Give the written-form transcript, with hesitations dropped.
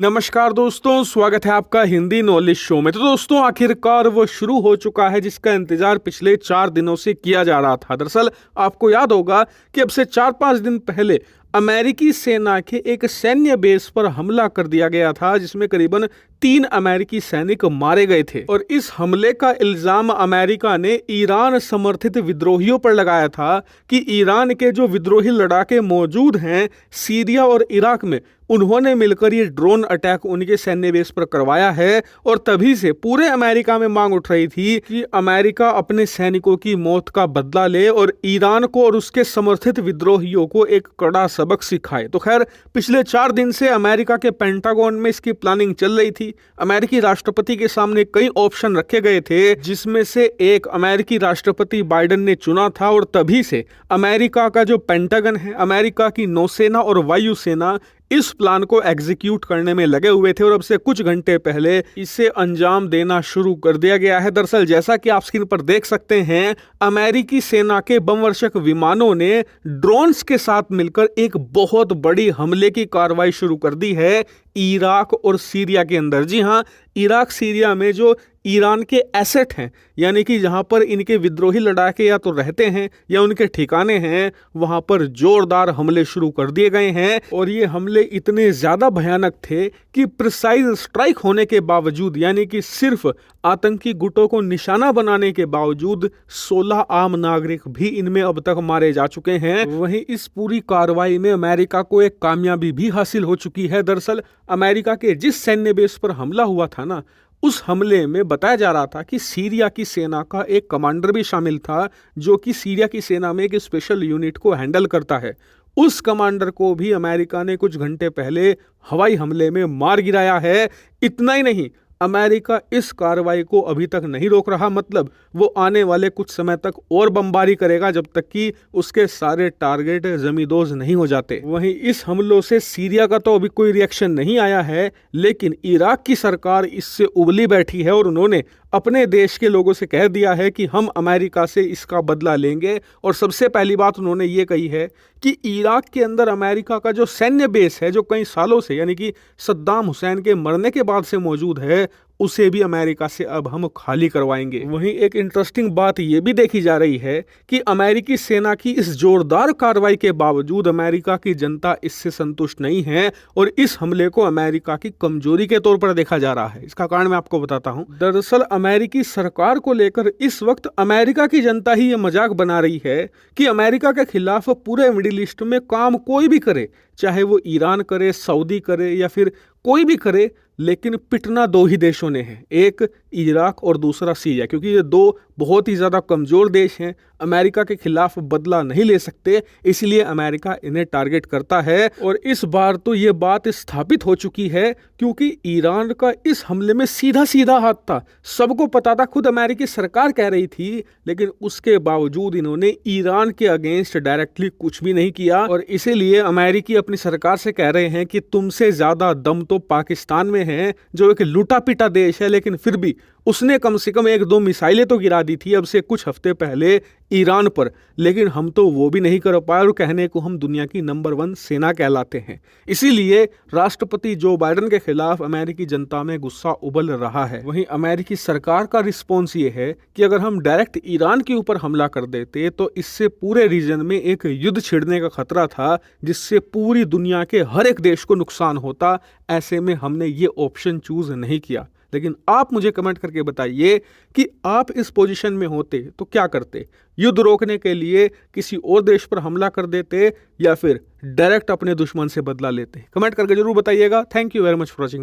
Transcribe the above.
नमस्कार दोस्तों, स्वागत है आपका हिंदी नॉलेज शो में। तो दोस्तों, आखिरकार वो शुरू हो चुका है जिसका इंतजार पिछले 4 दिनों से किया जा रहा था। दरअसल आपको याद होगा कि अब से 4-5 दिन पहले अमेरिकी सेना के एक सैन्य बेस पर हमला कर दिया गया था, जिसमें करीबन 3 अमेरिकी सैनिक मारे गए थे। और इस हमले का इल्जाम अमेरिका ने ईरान समर्थित विद्रोहियों पर लगाया था कि ईरान के जो विद्रोही लड़ाके मौजूद हैं सीरिया और इराक में, उन्होंने मिलकर ये ड्रोन अटैक उनके सैन्य बेस पर करवाया है। और तभी से पूरे अमेरिका में मांग उठ रही थी कि अमेरिका अपने सैनिकों की मौत का बदला ले और ईरान को और उसके समर्थित विद्रोहियों को एक कड़ा सबक सिखाए। तो खैर, पिछले 4 दिन से अमेरिका के पेंटागन में इसकी प्लानिंग चल रही थी। अमेरिकी राष्ट्रपति के सामने कई ऑप्शन रखे गए थे, जिसमें से एक अमेरिकी राष्ट्रपति बाइडेन ने चुना था। और तभी से अमेरिका का जो पेंटागन है, अमेरिका की नौसेना और वायुसेना इस प्लान को एग्जीक्यूट करने में लगे हुए थे। और अब से कुछ घंटे पहले इसे अंजाम देना शुरू कर दिया गया है। दरअसल जैसा कि आप स्क्रीन पर देख सकते हैं, अमेरिकी सेना के बमवर्षक विमानों ने ड्रोन्स के साथ मिलकर एक बहुत बड़ी हमले की कार्रवाई शुरू कर दी है इराक और सीरिया के अंदर। जी हाँ, इराक सीरिया में जो ईरान के एसेट हैं, यानी कि जहां पर इनके विद्रोही लड़ाके या तो रहते हैं या उनके ठिकाने हैं, वहां पर जोरदार हमले शुरू कर दिए गए हैं। और ये हमले इतने ज्यादा भयानक थे कि प्रिसाइज स्ट्राइक होने के बावजूद, यानी कि सिर्फ आतंकी गुटों को निशाना बनाने के बावजूद 16 आम नागरिक भी इनमें अब तक मारे जा चुके हैं। वहीं इस पूरी कार्रवाई में अमेरिका को एक कामयाबी भी हासिल हो चुकी है। दरअसल अमेरिका के जिस सैन्य बेस पर हमला हुआ था ना, उस हमले में बताया जा रहा था कि सीरिया की सेना का एक कमांडर भी शामिल था, जो कि सीरिया की सेना में एक स्पेशल यूनिट को हैंडल करता है। उस कमांडर को भी अमेरिका ने कुछ घंटे पहले हवाई हमले में मार गिराया है। इतना ही नहीं, अमेरिका इस कार्रवाई को अभी तक नहीं रोक रहा, मतलब वो आने वाले कुछ समय तक और बमबारी करेगा जब तक कि उसके सारे टारगेट जमींदोज नहीं हो जाते। वहीं इस हमलों से सीरिया का तो अभी कोई रिएक्शन नहीं आया है, लेकिन इराक की सरकार इससे उबली बैठी है और उन्होंने अपने देश के लोगों से कह दिया है कि हम अमेरिका से इसका बदला लेंगे। और सबसे पहली बात उन्होंने ये कही है कि इराक के अंदर अमेरिका का जो सैन्य बेस है, जो कई सालों से, यानी कि सद्दाम हुसैन के मरने के बाद से मौजूद है, उसे भी अमेरिका से अब हम खाली करवाएंगे। वहीं एक इंटरेस्टिंग बात यह भी देखी जा रही है कि अमेरिकी सेना की इस जोरदार कार्रवाई के बावजूद अमेरिका की जनता इससे संतुष्ट नहीं है और इस हमले को अमेरिका की कमजोरी के तौर पर देखा जा रहा है। इसका कारण मैं आपको बताता हूं। दरअसल अमेरिकी सरकार को लेकर इस वक्त अमेरिका की जनता ही ये मजाक बना रही है कि अमेरिका के खिलाफ पूरे मिडिल ईस्ट में काम कोई भी करे, चाहे वो ईरान करे, सऊदी करे या फिर कोई भी करे, लेकिन पिटना 2 ही देशों ने है, एक इराक और दूसरा सीरिया, क्योंकि ये 2 बहुत ही ज़्यादा कमज़ोर देश हैं। अमेरिका के खिलाफ बदला नहीं ले सकते, इसलिए अमेरिका इन्हें टारगेट करता है। और इस बार तो ये बात स्थापित हो चुकी है, क्योंकि ईरान का इस हमले में सीधा सीधा हाथ था, सबको पता था, खुद अमेरिकी सरकार कह रही थी, लेकिन उसके बावजूद इन्होंने ईरान के अगेंस्ट डायरेक्टली कुछ भी नहीं किया। और इसीलिए अमेरिकी अपनी सरकार से कह रहे हैं कि तुमसे ज़्यादा दम तो पाकिस्तान में है, जो एक लूटा पिटा देश है, लेकिन फिर भी उसने कम से कम 1-2 मिसाइलें तो गिरा दी थी अब से कुछ हफ्ते पहले ईरान पर, लेकिन हम तो वो भी नहीं कर पाए और कहने को हम दुनिया की नंबर 1 सेना कहलाते हैं। इसीलिए राष्ट्रपति जो बाइडेन के खिलाफ अमेरिकी जनता में गुस्सा उबल रहा है। वहीं अमेरिकी सरकार का रिस्पॉन्स ये है कि अगर हम डायरेक्ट ईरान के ऊपर हमला कर देते तो इससे पूरे रीजन में एक युद्ध छिड़ने का खतरा था, जिससे पूरी दुनिया के हर एक देश को नुकसान होता। ऐसे में हमने ये ऑप्शन चूज नहीं किया। लेकिन आप मुझे कमेंट करके बताइए कि आप इस पोजीशन में होते तो क्या करते? युद्ध रोकने के लिए किसी और देश पर हमला कर देते या फिर डायरेक्ट अपने दुश्मन से बदला लेते? कमेंट करके जरूर बताइएगा। Thank you very much for watching.